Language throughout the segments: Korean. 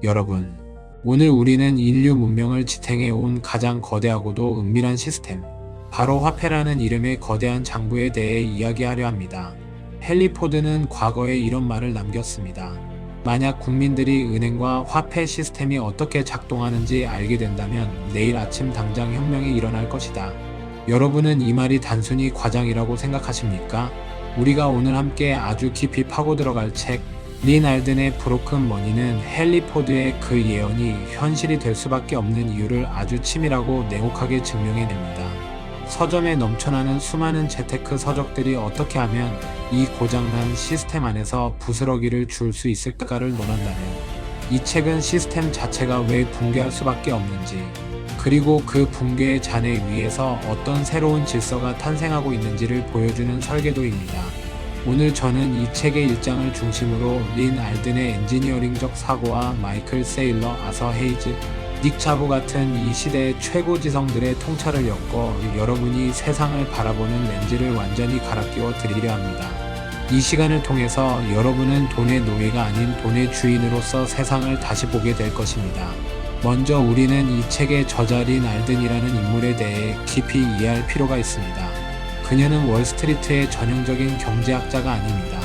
여러분, 오늘 우리는 인류 문명을 지탱해온 가장 거대하고도 은밀한 시스템, 바로 화폐라는 이름의 거대한 장부에 대해 이야기하려 합니다. 헨리 포드는 과거에 이런 말을 남겼습니다. 만약 국민들이 은행과 화폐 시스템이 어떻게 작동하는지 알게 된다면 내일 아침 당장 혁명이 일어날 것이다. 여러분은 이 말이 단순히 과장이라고 생각하십니까? 우리가 오늘 함께 아주 깊이 파고 들어갈 책, 린 알든의 브로큰 머니는 헨리 포드의 그 예언이 현실이 될 수밖에 없는 이유를 아주 치밀하고 냉혹하게 증명해냅니다. 서점에 넘쳐나는 수많은 재테크 서적들이 어떻게 하면 이 고장난 시스템 안에서 부스러기를 줄 수 있을까를 논한다면, 이 책은 시스템 자체가 왜 붕괴할 수밖에 없는지, 그리고 그 붕괴의 잔해 위에서 어떤 새로운 질서가 탄생하고 있는지를 보여주는 설계도입니다. 오늘 저는 이 책의 1장을 중심으로 린 알든의 엔지니어링적 사고와 마이클 세일러, 아서 헤이즈, 닉 자보 같은 이 시대의 최고 지성들의 통찰을 엮어 여러분이 세상을 바라보는 렌즈를 완전히 갈아끼워 드리려 합니다. 이 시간을 통해서 여러분은 돈의 노예가 아닌 돈의 주인으로서 세상을 다시 보게 될 것입니다. 먼저 우리는 이 책의 저자 린 알든이라는 인물에 대해 깊이 이해할 필요가 있습니다. 그녀는 월스트리트의 전형적인 경제학자가 아닙니다.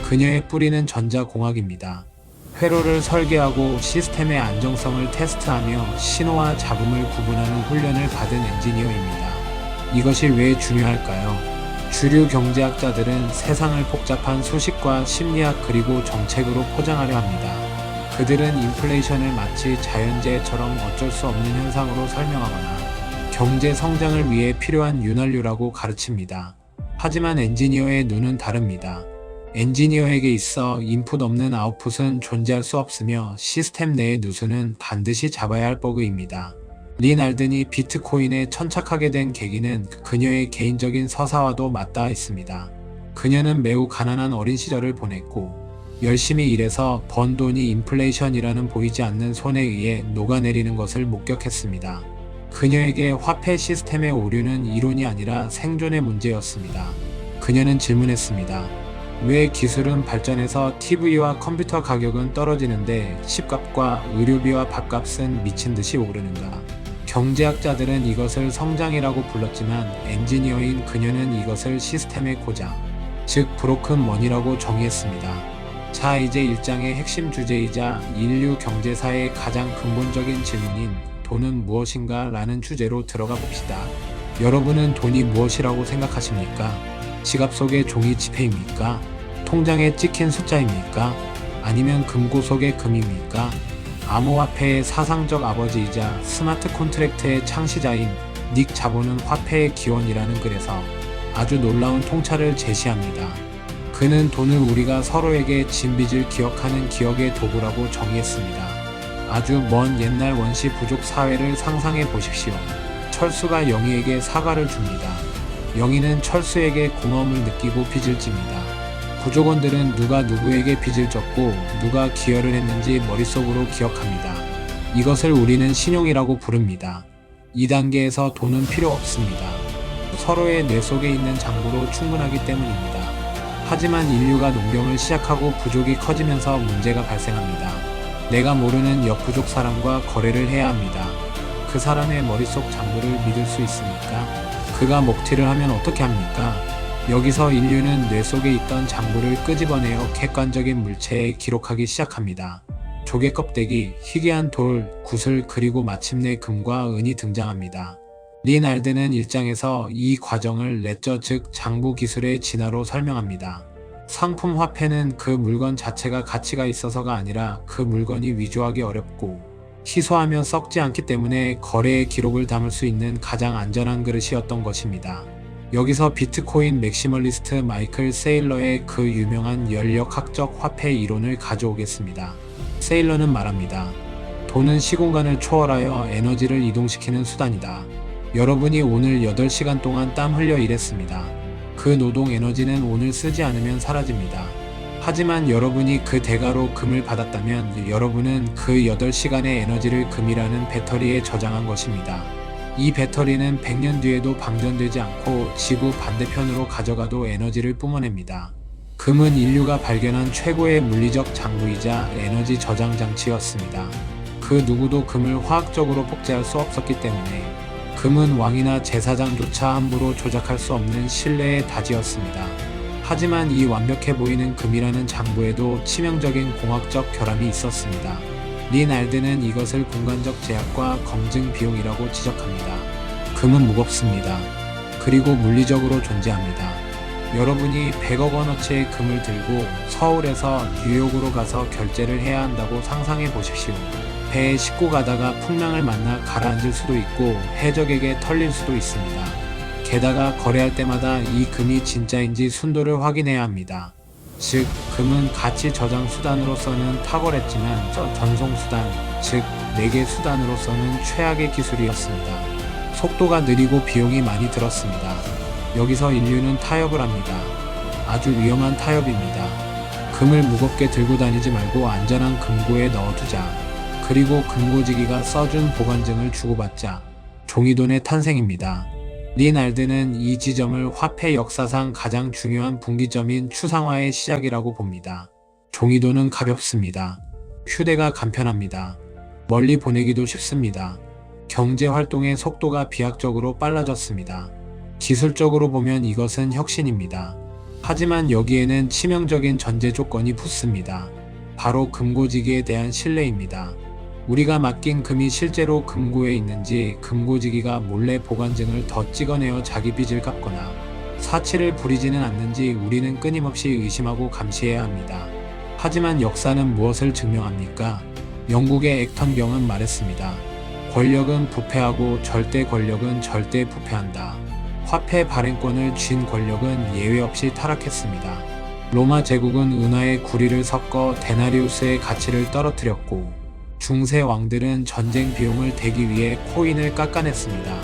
그녀의 뿌리는 전자공학입니다. 회로를 설계하고 시스템의 안정성을 테스트하며 신호와 잡음을 구분하는 훈련을 받은 엔지니어입니다. 이것이 왜 중요할까요? 주류 경제학자들은 세상을 복잡한 수식과 심리학 그리고 정책으로 포장하려 합니다. 그들은 인플레이션을 마치 자연재해처럼 어쩔 수 없는 현상으로 설명하거나 경제 성장을 위해 필요한 윤활유라고 가르칩니다. 하지만 엔지니어의 눈은 다릅니다. 엔지니어에게 있어 인풋 없는 아웃풋은 존재할 수 없으며 시스템 내의 누수는 반드시 잡아야 할 버그입니다. 린 알든이 비트코인에 천착하게 된 계기는 그녀의 개인적인 서사와도 맞닿아 있습니다. 그녀는 매우 가난한 어린 시절을 보냈고 열심히 일해서 번 돈이 인플레이션이라는 보이지 않는 손에 의해 녹아내리는 것을 목격했습니다. 그녀에게 화폐 시스템의 오류는 이론이 아니라 생존의 문제였습니다. 그녀는 질문했습니다. 왜 기술은 발전해서 TV와 컴퓨터 가격은 떨어지는데 집값과 의료비와 밥값은 미친 듯이 오르는가? 경제학자들은 이것을 성장이라고 불렀지만 엔지니어인 그녀는 이것을 시스템의 고장, 즉 브로큰 머니라고 정의했습니다. 자, 이제 1장의 핵심 주제이자 인류 경제사의 가장 근본적인 질문인 돈은 무엇인가? 라는 주제로 들어가 봅시다. 여러분은 돈이 무엇이라고 생각하십니까? 지갑 속의 종이 지폐입니까? 통장에 찍힌 숫자입니까? 아니면 금고 속의 금입니까? 암호화폐의 사상적 아버지이자 스마트 콘트랙트의 창시자인 닉 자보는 화폐의 기원이라는 글에서 아주 놀라운 통찰을 제시합니다. 그는 돈을 우리가 서로에게 진 빚을 기억하는 기억의 도구라고 정의했습니다. 아주 먼 옛날 원시 부족 사회를 상상해 보십시오. 철수가 영희에게 사과를 줍니다. 영희는 철수에게 고마움을 느끼고 빚을 집니다. 부족원들은 누가 누구에게 빚을 졌고 누가 기여를 했는지 머릿속으로 기억합니다. 이것을 우리는 신용이라고 부릅니다. 이 단계에서 돈은 필요 없습니다. 서로의 뇌 속에 있는 장부로 충분하기 때문입니다. 하지만 인류가 농경을 시작하고 부족이 커지면서 문제가 발생합니다. 내가 모르는 역부족 사람과 거래를 해야 합니다. 그 사람의 머릿속 장부를 믿을 수 있습니까? 그가 먹튀를 하면 어떻게 합니까? 여기서 인류는 뇌 속에 있던 장부를 끄집어내어 객관적인 물체에 기록하기 시작합니다. 조개 껍데기, 희귀한 돌, 구슬, 그리고 마침내 금과 은이 등장합니다. 린 알든은 1장에서 이 과정을 레저 즉 장부 기술의 진화로 설명합니다. 상품 화폐는 그 물건 자체가 가치가 있어서가 아니라 그 물건이 위조하기 어렵고 희소하며 썩지 않기 때문에 거래의 기록을 담을 수 있는 가장 안전한 그릇이었던 것입니다. 여기서 비트코인 맥시멀리스트 마이클 세일러의 그 유명한 연력학적 화폐 이론을 가져오겠습니다. 세일러는 말합니다. 돈은 시공간을 초월하여 에너지를 이동시키는 수단이다. 여러분이 오늘 8시간 동안 땀 흘려 일했습니다. 그 노동 에너지는 오늘 쓰지 않으면 사라집니다. 하지만 여러분이 그 대가로 금을 받았다면 여러분은 그 8시간의 에너지를 금이라는 배터리에 저장한 것입니다. 이 배터리는 100년 뒤에도 방전되지 않고 지구 반대편으로 가져가도 에너지를 뿜어냅니다. 그 금은 인류가 발견한 최고의 물리적 장부이자 에너지 저장 장치였습니다. 그 누구도 금을 화학적으로 복제할 수 없었기 때문에 금은 왕이나 제사장조차 함부로 조작할 수 없는 신뢰의 다지였습니다. 하지만 이 완벽해 보이는 금이라는 장부에도 치명적인 공학적 결함이 있었습니다. 리날드는 이것을 공간적 제약과 검증 비용이라고 지적합니다. 금은 무겁습니다. 그리고 물리적으로 존재합니다. 여러분이 100억 원어치의 금을 들고 서울에서 뉴욕으로 가서 결제를 해야 한다고 상상해 보십시오. 배에 싣고 가다가 풍랑을 만나 가라앉을 수도 있고 해적에게 털릴 수도 있습니다. 게다가 거래할 때마다 이 금이 진짜인지 순도를 확인해야 합니다. 즉, 금은 가치 저장 수단으로서는 탁월했지만 전송 수단, 즉 매개 수단으로서는 최악의 기술이었습니다. 속도가 느리고 비용이 많이 들었습니다. 여기서 인류는 타협을 합니다. 아주 위험한 타협입니다. 금을 무겁게 들고 다니지 말고 안전한 금고에 넣어두자. 그리고 금고지기가 써준 보관증을 주고받자. 종이돈의 탄생입니다. 리날드는 이 지점을 화폐 역사상 가장 중요한 분기점인 추상화의 시작이라고 봅니다. 종이돈은 가볍습니다. 휴대가 간편합니다. 멀리 보내기도 쉽습니다. 경제활동의 속도가 비약적으로 빨라졌습니다. 기술적으로 보면 이것은 혁신입니다. 하지만 여기에는 치명적인 전제 조건이 붙습니다. 바로 금고지기에 대한 신뢰입니다. 우리가 맡긴 금이 실제로 금고에 있는지, 금고지기가 몰래 보관증을 더 찍어내어 자기 빚을 갚거나 사치를 부리지는 않는지 우리는 끊임없이 의심하고 감시해야 합니다. 하지만 역사는 무엇을 증명합니까? 영국의 액턴 경은 말했습니다. 권력은 부패하고 절대 권력은 절대 부패한다. 화폐 발행권을 쥔 권력은 예외 없이 타락했습니다. 로마 제국은 은하에 구리를 섞어 데나리우스의 가치를 떨어뜨렸고, 중세 왕들은 전쟁 비용을 대기 위해 코인을 깎아냈습니다.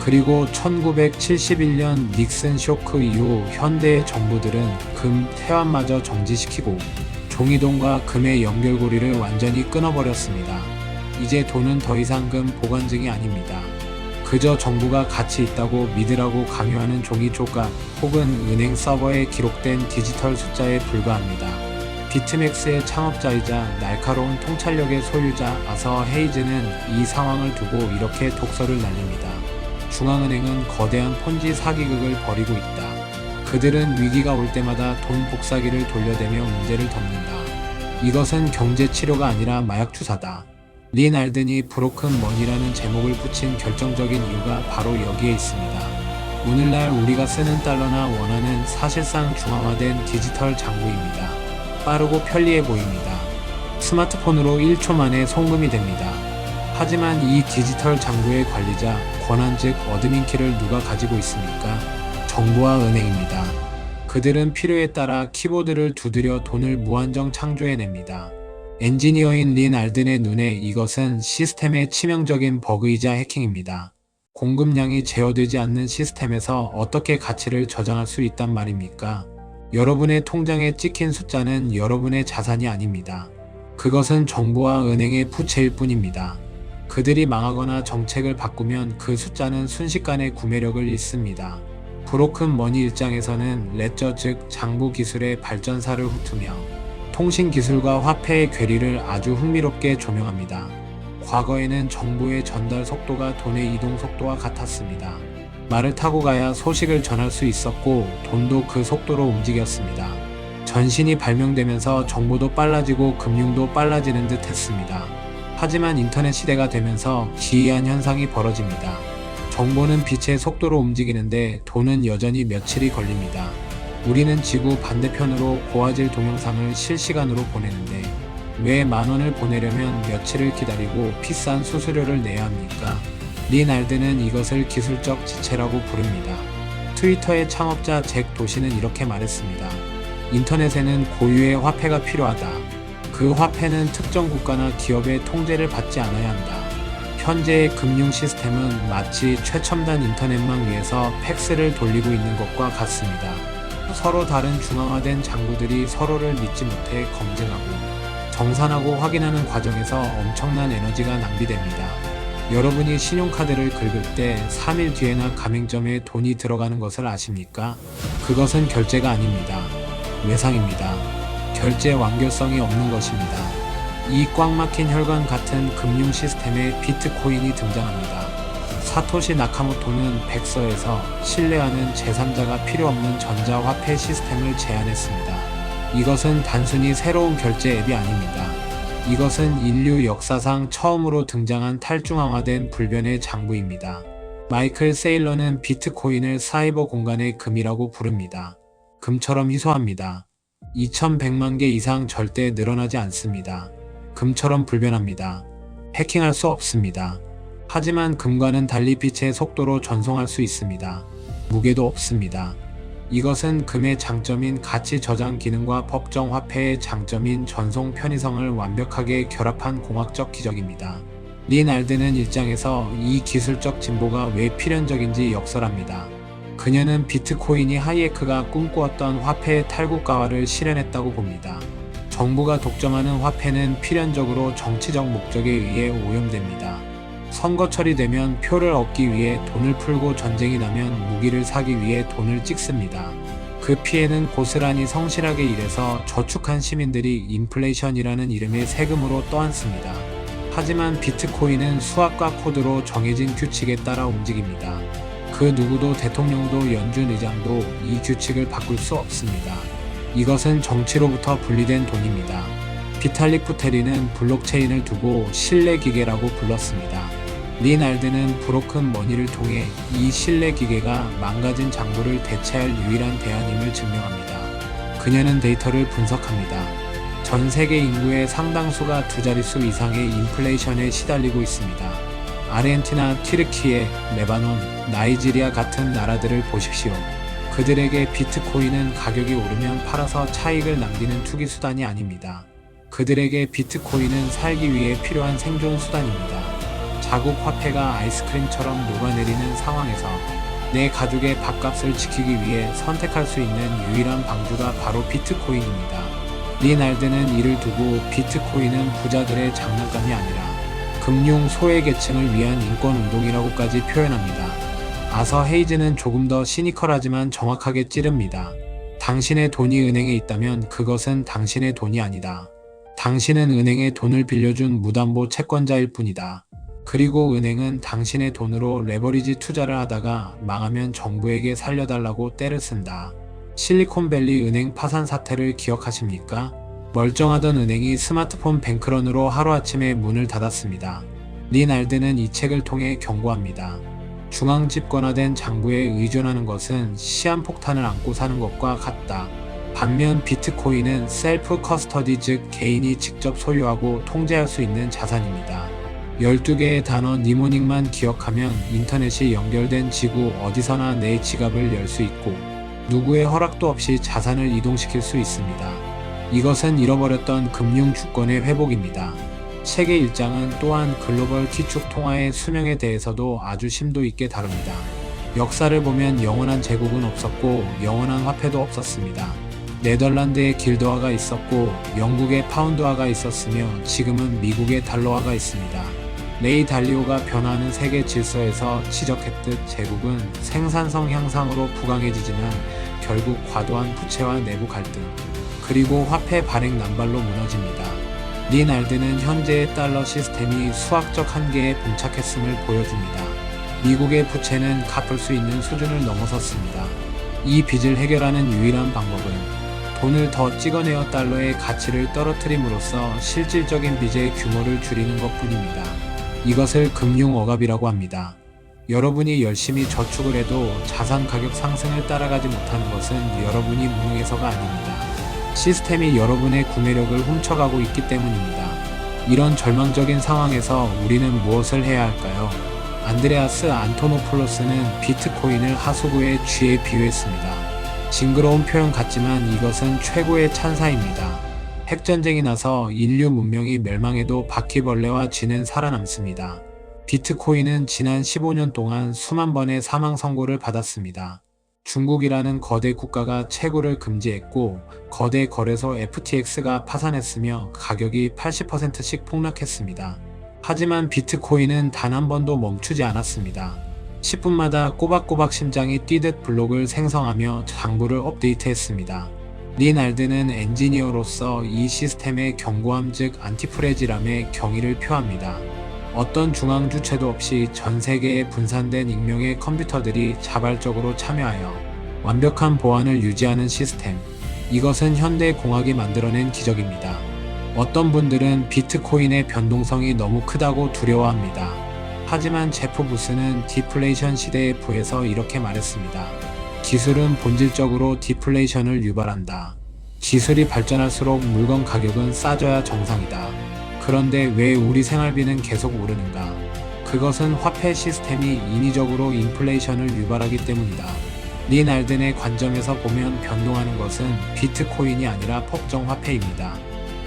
그리고 1971년 닉슨 쇼크 이후 현대의 정부들은 금 태환마저 정지시키고 종이돈과 금의 연결고리를 완전히 끊어버렸습니다. 이제 돈은 더 이상 금 보관증이 아닙니다. 그저 정부가 가치 있다고 믿으라고 강요하는 종이 조각 혹은 은행 서버에 기록된 디지털 숫자에 불과합니다. 비트맥스의 창업자이자 날카로운 통찰력의 소유자 아서 헤이즈는 이 상황을 두고 이렇게 독서를 날립니다. 중앙은행은 거대한 폰지 사기극을 벌이고 있다. 그들은 위기가 올 때마다 돈 복사기를 돌려대며 문제를 덮는다. 이것은 경제치료가 아니라 마약 투사다. 리날든이 브로큰 머니라는 제목을 붙인 결정적인 이유가 바로 여기에 있습니다. 오늘날 우리가 쓰는 달러나 원화는 사실상 중앙화된 디지털 장부입니다. 빠르고 편리해 보입니다. 스마트폰으로 1초 만에 송금이 됩니다. 하지만 이 디지털 장부의 관리자, 권한 즉 어드민키를 누가 가지고 있습니까? 정부와 은행입니다. 그들은 필요에 따라 키보드를 두드려 돈을 무한정 창조해냅니다. 엔지니어인 리날든의 눈에 이것은 시스템의 치명적인 버그이자 해킹입니다. 공급량이 제어되지 않는 시스템에서 어떻게 가치를 저장할 수 있단 말입니까? 여러분의 통장에 찍힌 숫자는 여러분의 자산이 아닙니다. 그것은 정부와 은행의 부채일 뿐입니다. 그들이 망하거나 정책을 바꾸면 그 숫자는 순식간에 구매력을 잃습니다. 브로큰 머니 입장에서는 레저 즉 장부 기술의 발전사를 훑으며 통신 기술과 화폐의 괴리를 아주 흥미롭게 조명합니다. 과거에는 정보의 전달 속도가 돈의 이동 속도와 같았습니다. 말을 타고 가야 소식을 전할 수 있었고 돈도 그 속도로 움직였습니다. 전신이 발명되면서 정보도 빨라지고 금융도 빨라지는 듯 했습니다. 하지만 인터넷 시대가 되면서 기이한 현상이 벌어집니다. 정보는 빛의 속도로 움직이는데 돈은 여전히 며칠이 걸립니다. 우리는 지구 반대편으로 고화질 동영상을 실시간으로 보내는데 왜 10,000원을 보내려면 며칠을 기다리고 비싼 수수료를 내야 합니까? 리날드는 이것을 기술적 지체라고 부릅니다. 트위터의 창업자 잭 도시는 이렇게 말했습니다. 인터넷에는 고유의 화폐가 필요하다. 그 화폐는 특정 국가나 기업의 통제를 받지 않아야 한다. 현재의 금융 시스템은 마치 최첨단 인터넷망 위에서 팩스를 돌리고 있는 것과 같습니다. 서로 다른 중앙화된 장부들이 서로를 믿지 못해 검증하고 정산하고 확인하는 과정에서 엄청난 에너지가 낭비됩니다. 여러분이 신용카드를 긁을 때 3일 뒤에나 가맹점에 돈이 들어가는 것을 아십니까? 그것은 결제가 아닙니다. 외상입니다. 결제 완결성이 없는 것입니다. 이 꽉 막힌 혈관 같은 금융 시스템에 비트코인이 등장합니다. 사토시 나카모토는 백서에서 신뢰하는 제3자가 필요 없는 전자화폐 시스템을 제안했습니다. 이것은 단순히 새로운 결제 앱이 아닙니다. 이것은 인류 역사상 처음으로 등장한 탈중앙화된 불변의 장부입니다. 마이클 세일러는 비트코인을 사이버 공간의 금이라고 부릅니다. 금처럼 희소합니다. 2100만 개 이상 절대 늘어나지 않습니다. 금처럼 불변합니다. 해킹할 수 없습니다. 하지만 금과는 달리 빛의 속도로 전송할 수 있습니다. 무게도 없습니다. 이것은 금의 장점인 가치 저장 기능과 법정 화폐의 장점인 전송 편의성을 완벽하게 결합한 공학적 기적입니다. 린 알든은 일장에서 이 기술적 진보가 왜 필연적인지 역설합니다. 그녀는 비트코인이 하이에크가 꿈꾸었던 화폐의 탈국가화를 실현했다고 봅니다. 정부가 독점하는 화폐는 필연적으로 정치적 목적에 의해 오염됩니다. 선거철이 되면 표를 얻기 위해 돈을 풀고 전쟁이 나면 무기를 사기 위해 돈을 찍습니다. 그 피해는 고스란히 성실하게 일해서 저축한 시민들이 인플레이션이라는 이름의 세금으로 떠안습니다. 하지만 비트코인은 수학과 코드로 정해진 규칙에 따라 움직입니다. 그 누구도 대통령도 연준 의장도 이 규칙을 바꿀 수 없습니다. 이것은 정치로부터 분리된 돈입니다. 비탈릭 부테린은 블록체인을 두고 신뢰기계라고 불렀습니다. 린 알든은 브로큰 머니를 통해 이 신뢰기계가 망가진 장부를 대체할 유일한 대안임을 증명합니다. 그녀는 데이터를 분석합니다. 전 세계 인구의 상당수가 두 자릿수 이상의 인플레이션에 시달리고 있습니다. 아르헨티나, 튀르키예, 레바논, 나이지리아 같은 나라들을 보십시오. 그들에게 비트코인은 가격이 오르면 팔아서 차익을 남기는 투기 수단이 아닙니다. 그들에게 비트코인은 살기 위해 필요한 생존 수단입니다. 자국 화폐가 아이스크림처럼 녹아내리는 상황에서 내 가족의 밥값을 지키기 위해 선택할 수 있는 유일한 방주가 바로 비트코인입니다. 린 알든은 이를 두고 비트코인은 부자들의 장난감이 아니라 금융 소외계층을 위한 인권운동이라고까지 표현합니다. 아서 헤이즈는 조금 더 시니컬하지만 정확하게 찌릅니다. 당신의 돈이 은행에 있다면 그것은 당신의 돈이 아니다. 당신은 은행에 돈을 빌려준 무담보 채권자일 뿐이다. 그리고 은행은 당신의 돈으로 레버리지 투자를 하다가 망하면 정부에게 살려달라고 떼를 쓴다. 실리콘밸리 은행 파산 사태를 기억하십니까? 멀쩡하던 은행이 스마트폰 뱅크런으로 하루아침에 문을 닫았습니다. 린 알든은 이 책을 통해 경고합니다. 중앙 집권화된 장부에 의존하는 것은 시한폭탄을 안고 사는 것과 같다. 반면 비트코인은 셀프 커스터디 즉 개인이 직접 소유하고 통제할 수 있는 자산입니다. 12개의 단어 니모닉만 기억하면 인터넷이 연결된 지구 어디서나 내 지갑을 열 수 있고 누구의 허락도 없이 자산을 이동시킬 수 있습니다. 이것은 잃어버렸던 금융 주권의 회복입니다. 책의 1장은 또한 글로벌 기축 통화의 수명에 대해서도 아주 심도 있게 다룹니다. 역사를 보면 영원한 제국은 없었고 영원한 화폐도 없었습니다. 네덜란드의 길드화가 있었고 영국의 파운드화가 있었으며 지금은 미국의 달러화가 있습니다. 레이 달리오가 변화하는 세계 질서에서 지적했듯 제국은 생산성 향상으로 부강해지지만 결국 과도한 부채와 내부 갈등, 그리고 화폐 발행 난발로 무너집니다. 린 알든은 현재의 달러 시스템이 수학적 한계에 봉착했음을 보여줍니다. 미국의 부채는 갚을 수 있는 수준을 넘어섰습니다. 이 빚을 해결하는 유일한 방법은 돈을 더 찍어내어 달러의 가치를 떨어뜨림으로써 실질적인 빚의 규모를 줄이는 것뿐입니다. 이것을 금융 억압이라고 합니다. 여러분이 열심히 저축을 해도 자산 가격 상승을 따라가지 못하는 것은 여러분이 무능해서가 아닙니다. 시스템이 여러분의 구매력을 훔쳐가고 있기 때문입니다. 이런 절망적인 상황에서 우리는 무엇을 해야 할까요? 안드레아스 안토노폴로스는 비트코인을 하수구의 쥐에 비유했습니다. 징그러운 표현 같지만 이것은 최고의 찬사입니다. 핵전쟁이 나서 인류 문명이 멸망해도 바퀴벌레와 쥐는 살아남습니다. 비트코인은 지난 15년 동안 수만 번의 사망 선고를 받았습니다. 중국이라는 거대 국가가 채굴을 금지했고 거대 거래소 FTX가 파산했으며 가격이 80%씩 폭락했습니다. 하지만 비트코인은 단 한 번도 멈추지 않았습니다. 10분마다 꼬박꼬박 심장이 뛰듯 블록을 생성하며 장부를 업데이트했습니다. 리날드는 엔지니어로서 이 시스템의 견고함 즉 안티프레지람의 경의를 표합니다. 어떤 중앙 주체도 없이 전 세계에 분산된 익명의 컴퓨터들이 자발적으로 참여하여 완벽한 보안을 유지하는 시스템. 이것은 현대 공학이 만들어낸 기적입니다. 어떤 분들은 비트코인의 변동성이 너무 크다고 두려워합니다. 하지만 제프 부스는 디플레이션 시대에 부에서 이렇게 말했습니다. 기술은 본질적으로 디플레이션을 유발한다. 기술이 발전할수록 물건 가격은 싸져야 정상이다. 그런데 왜 우리 생활비는 계속 오르는가? 그것은 화폐 시스템이 인위적으로 인플레이션을 유발하기 때문이다. 리날든의 관점에서 보면 변동하는 것은 비트코인이 아니라 법정 화폐입니다.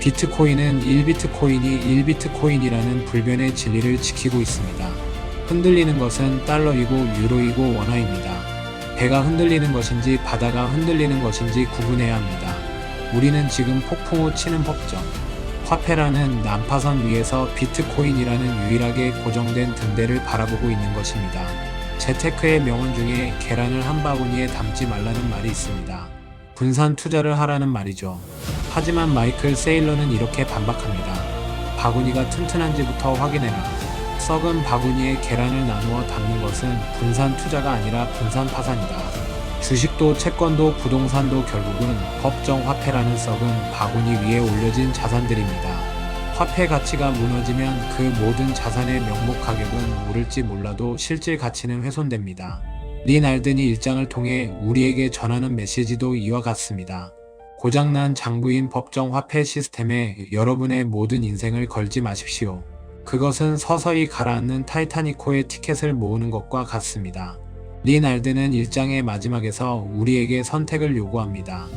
비트코인은 1비트코인이 1비트코인이라는 불변의 진리를 지키고 있습니다. 흔들리는 것은 달러이고 유로이고 원화입니다. 배가 흔들리는 것인지 바다가 흔들리는 것인지 구분해야 합니다. 우리는 지금 폭풍우 치는 법정 화폐라는 난파선 위에서 비트코인이라는 유일하게 고정된 등대를 바라보고 있는 것입니다. 재테크의 명언 중에 계란을 한 바구니에 담지 말라는 말이 있습니다. 분산 투자를 하라는 말이죠. 하지만 마이클 세일러는 이렇게 반박합니다. 바구니가 튼튼한지부터 확인해라. 썩은 바구니에 계란을 나누어 담는 것은 분산 투자가 아니라 분산 파산이다. 주식도 채권도 부동산도 결국은 법정 화폐라는 썩은 바구니 위에 올려진 자산들입니다. 화폐 가치가 무너지면 그 모든 자산의 명목 가격은 오를지 몰라도 실질 가치는 훼손됩니다. 리날든이 일장을 통해 우리에게 전하는 메시지도 이와 같습니다. 고장난 장부인 법정 화폐 시스템에 여러분의 모든 인생을 걸지 마십시오. 그것은 서서히 가라앉는 타이타닉호의 티켓을 모으는 것과 같습니다. 리날드는 일장의 마지막에서 우리에게 선택을 요구합니다.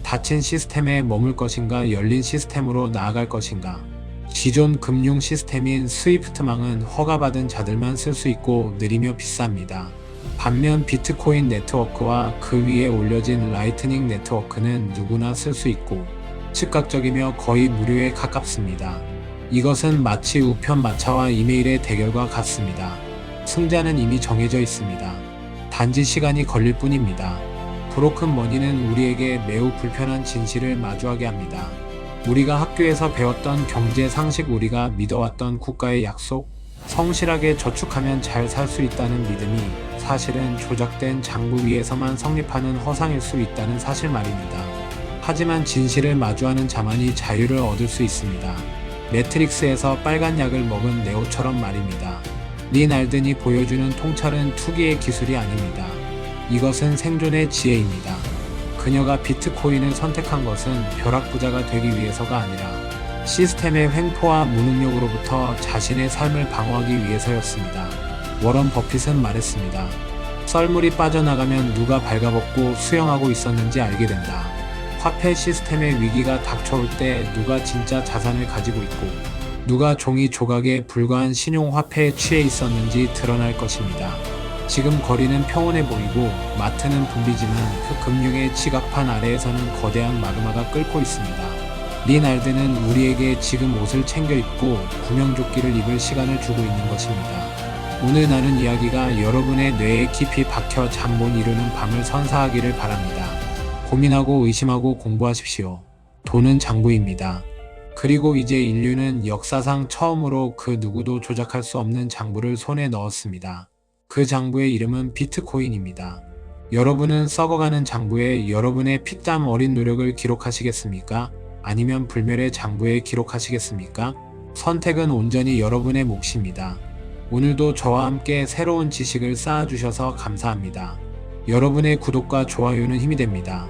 닫힌 시스템에 머물 것인가 열린 시스템으로 나아갈 것인가. 기존 금융 시스템인 스위프트망은 허가받은 자들만 쓸 수 있고 느리며 비쌉니다. 반면 비트코인 네트워크와 그 위에 올려진 라이트닝 네트워크는 누구나 쓸 수 있고 즉각적이며 거의 무료에 가깝습니다. 이것은 마치 우편 마차와 이메일의 대결과 같습니다. 승자는 이미 정해져 있습니다. 단지 시간이 걸릴 뿐입니다. 브로큰 머니는 우리에게 매우 불편한 진실을 마주하게 합니다. 우리가 학교에서 배웠던 경제 상식, 우리가 믿어왔던 국가의 약속, 성실하게 저축하면 잘 살 수 있다는 믿음이 사실은 조작된 장부 위에서만 성립하는 허상일 수 있다는 사실 말입니다. 하지만 진실을 마주하는 자만이 자유를 얻을 수 있습니다. 매트릭스에서 빨간 약을 먹은 네오처럼 말입니다. 리날든이 보여주는 통찰은 투기의 기술이 아닙니다. 이것은 생존의 지혜입니다. 그녀가 비트코인을 선택한 것은 벼락부자가 되기 위해서가 아니라 시스템의 횡포와 무능력으로부터 자신의 삶을 방어하기 위해서였습니다. 워런 버핏은 말했습니다. 썰물이 빠져나가면 누가 발가벗고 수영하고 있었는지 알게 된다. 화폐 시스템의 위기가 닥쳐올 때 누가 진짜 자산을 가지고 있고 누가 종이 조각에 불과한 신용화폐에 취해 있었는지 드러날 것입니다. 지금 거리는 평온해 보이고 마트는 붐비지만 그 금융의 지갑판 아래에서는 거대한 마그마가 끓고 있습니다. 리날드는 우리에게 지금 옷을 챙겨 입고 구명조끼를 입을 시간을 주고 있는 것입니다. 오늘 나눈 이야기가 여러분의 뇌에 깊이 박혀 잠 못 이루는 밤을 선사하기를 바랍니다. 고민하고 의심하고 공부하십시오. 돈은 장부입니다. 그리고 이제 인류는 역사상 처음으로 그 누구도 조작할 수 없는 장부를 손에 넣었습니다. 그 장부의 이름은 비트코인입니다. 여러분은 썩어가는 장부에 여러분의 피땀 어린 노력을 기록하시겠습니까? 아니면 불멸의 장부에 기록하시겠습니까? 선택은 온전히 여러분의 몫입니다. 오늘도 저와 함께 새로운 지식을 쌓아주셔서 감사합니다. 여러분의 구독과 좋아요는 힘이 됩니다.